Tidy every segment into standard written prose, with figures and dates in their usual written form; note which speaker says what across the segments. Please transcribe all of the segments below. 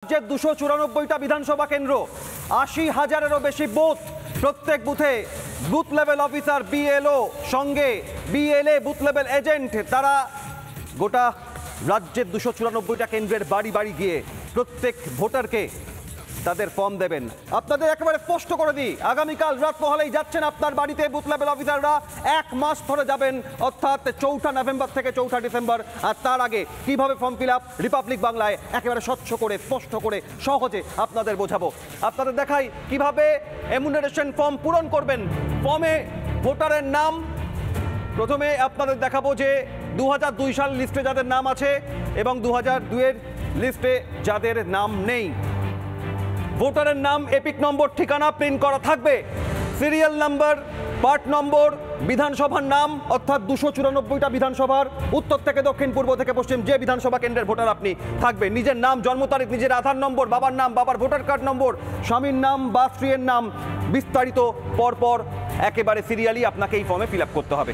Speaker 1: রাজ্যের 294টা বিধানসভা কেন্দ্র, 80,000-এরও বেশি বুথ, প্রত্যেক বুথে বুথ লেভেল অফিসার বিএলও সঙ্গে বিএলএ বুথ লেভেল এজেন্ট, তারা গোটা রাজ্যের 294টা কেন্দ্রের বাড়ি বাড়ি গিয়ে প্রত্যেক ভোটারকে তাদের ফর্ম দেবেন। আপনাদের একেবারে স্পষ্ট করে দিই, আগামীকাল রাত পহলেই যাচ্ছেন আপনার বাড়িতে বুথ লেভেল অফিসাররা, 1 মাস ধরে যাবেন, অর্থাৎ 4 নভেম্বর থেকে 4 ডিসেম্বর। আর তার আগে কিভাবে ফর্ম ফিল আপ রিপাবলিক বাংলায় একেবারে স্বচ্ছ করে স্পষ্ট করে সহজে আপনাদের বোঝাবো। আপনাদের দেখাই কিভাবে এমুনারেশন ফর্ম পূরণ করবেন। ফর্মে ভোটারের নাম, প্রথমে আপনাদের দেখাবো যে 2002 সাল লিস্টে যাদের নাম আছে এবং 2002-এর লিস্টে যাদের নাম নেই। ভোটারের নাম, এপিক নম্বর, ঠিকানা প্রিন্ট করা থাকবে, সিরিয়াল নাম্বার, পার্ট নম্বর, বিধানসভার নাম, অর্থাৎ 294টা বিধানসভার উত্তর থেকে দক্ষিণ, পূর্ব থেকে পশ্চিম যে বিধানসভা কেন্দ্রের ভোটার আপনি থাকবে, নিজের নাম, জন্ম তারিখ, নিজের আধার নম্বর, বাবার নাম, বাবার ভোটার কার্ড নম্বর, স্বামীর নাম বা স্ত্রীর নাম, বিস্তারিত পরপর একেবারে সিরিয়ালি আপনাকে এই ফর্মে ফিল আপ করতে হবে।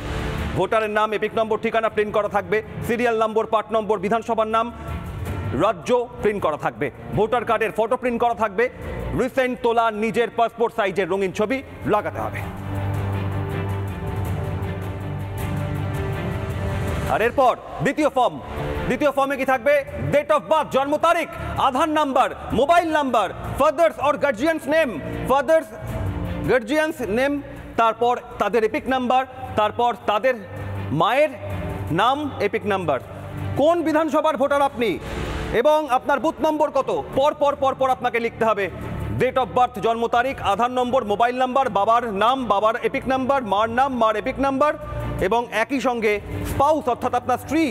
Speaker 1: ভোটারের নাম, এপিক নম্বর, ঠিকানা প্রিন্ট করা থাকবে, সিরিয়াল নম্বর, পার্ট নম্বর, বিধানসভার নাম, রাজ্য প্রিন্ট করা থাকবে, ভোটার কার্ডের ফটো প্রিন্ট করা থাকবে, রিসেন্ট তোলা নিজের পাসপোর্ট সাইজের রঙিন ছবি লাগাতে হবে। আর এরপর দ্বিতীয় ফর্মে কি থাকবে? ডেট অফ বার্থ, জন্ম তারিখ, Aadhaar number, mobile number, father's or guardian's name, তারপর তাদের এপিক নাম্বার, তারপর তাদের মায়ের নাম, এপিক নাম্বার, কোন বিধানসভার ভোটার আপনি এবং আপনার বুথ নম্বর কত, পর আপনাকে লিখতে হবে। ডেট অফ বার্থ, জন্ম তারিখ, আধার নম্বর, মোবাইল নাম্বার, বাবার নাম, বাবার এপিক নাম্বার, মার নাম, মার এপিক নাম্বার, এবং একই সঙ্গে স্পাউস অর্থাৎ আপনার স্ত্রী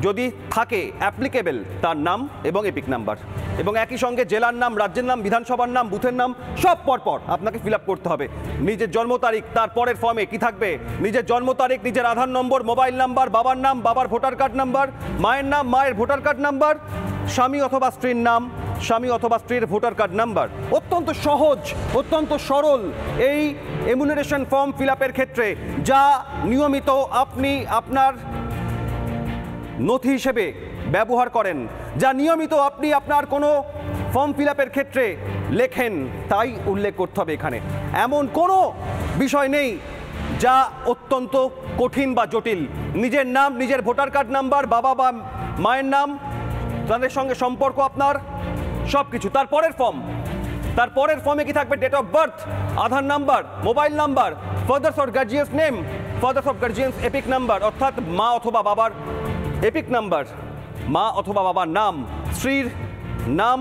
Speaker 1: যদি থাকে অ্যাপ্লিকেবল তার নাম এবং এপিক নাম্বার, এবং একই সঙ্গে জেলার নাম, রাজ্যের নাম, বিধানসভার নাম, বুথের নাম সব পরপর আপনাকে ফিল আপ করতে হবে। নিজের জন্ম তারিখ, তারপরের ফর্মে কি থাকবে? নিজের জন্ম তারিখ, নিজের আধার নম্বর, মোবাইল নাম্বার, বাবার নাম, বাবার ভোটার কার্ড নাম্বার, মায়ের নাম, মায়ের ভোটার কার্ড নাম্বার, স্বামী অথবা স্ত্রীর নাম, স্বামী অথবা স্ত্রীর ভোটার কার্ড নাম্বার। অত্যন্ত সহজ, অত্যন্ত সরল এই এমুনারেশন ফর্ম ফিল আপের ক্ষেত্রে, যা নিয়মিত আপনি আপনার নথি হিসেবে ব্যবহার করেন, যা নিয়মিত আপনি আপনার কোনো ফর্ম ফিল আপের ক্ষেত্রে লেখেন, তাই উল্লেখ করতে হবে এখানে। এমন কোনো বিষয় নেই যা অত্যন্ত কঠিন বা জটিল। নিজের নাম, নিজের ভোটার কার্ড নাম্বার, বাবা বা মায়ের নাম, তাদের সঙ্গে সম্পর্ক আপনার, সব কিছু। তারপরের ফর্মে কি থাকবে? Date of birth, Aadhaar number, mobile number, father's or guardian's name, father's of guardian's EPIC number, অর্থাৎ মা অথবা বাবার এপিক নাম্বার, মা অথবা বাবার নাম, স্ত্রীর নাম,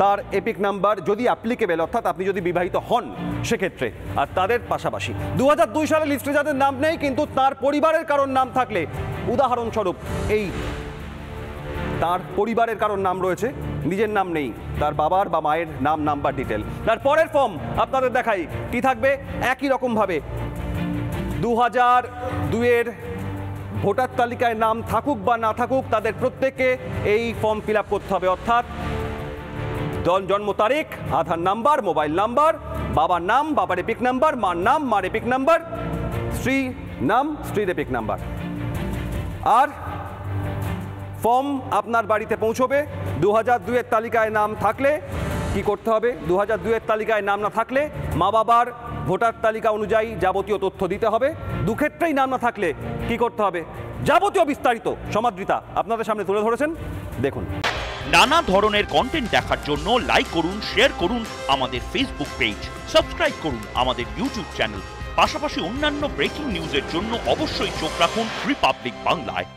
Speaker 1: তার এপিক নাম্বার যদি অ্যাপ্লিকেবল, অর্থাৎ আপনি যদি বিবাহিত হন সেক্ষেত্রে। আর তাদের পাশাপাশি 2002 সালের লিস্টে যাদের নাম নেই কিন্তু তার পরিবারের কারোর নাম থাকলে, উদাহরণস্বরূপ এই তার পরিবারের কারোর নাম রয়েছে, নিজের নাম নেই, তার বাবার বা মায়ের নাম, নাম্বার, ডিটেল। তারপরের ফর্ম আপনাদের দেখাই কি থাকবে। একই রকমভাবে 2002-এর ভোটার তালিকায় নাম থাকুক বা না থাকুক, তাদের প্রত্যেককে এই ফর্ম ফিল আপ করতে হবে, অর্থাৎ জন্ম তারিখ, আধার নাম্বার, মোবাইল নাম্বার, বাবার নাম, বাবার এপিক নাম্বার, মার নাম, মার এপিক নাম্বার, স্ত্রীর নাম, স্ত্রীর এপিক নাম্বার। আর ফর্ম আপনার বাড়িতে পৌঁছবে। 2002-এর তালিকায় নাম থাকলে কি করতে হবে? 2002-এর তালিকায় নাম না থাকলে মা বাবার ভোটার তালিকা অনুযায়ী যাবতীয় তথ্য দিতে হবে। দুক্ষেত্রেই নাম না থাকলে কি করতে হবে? যাবতীয় বিস্তারিত সমাদৃতা আপনাদের সামনে তুলে ধরেছেন, দেখুন।
Speaker 2: নানা ধরনের কন্টেন্ট দেখার জন্য লাইক করুন, শেয়ার করুন আমাদের ফেসবুক পেজ, সাবস্ক্রাইব করুন আমাদের ইউটিউব চ্যানেল। পাশাপাশি অন্যান্য ব্রেকিং নিউজের জন্য অবশ্যই চোখ রাখুন রিপাবলিক বাংলায়।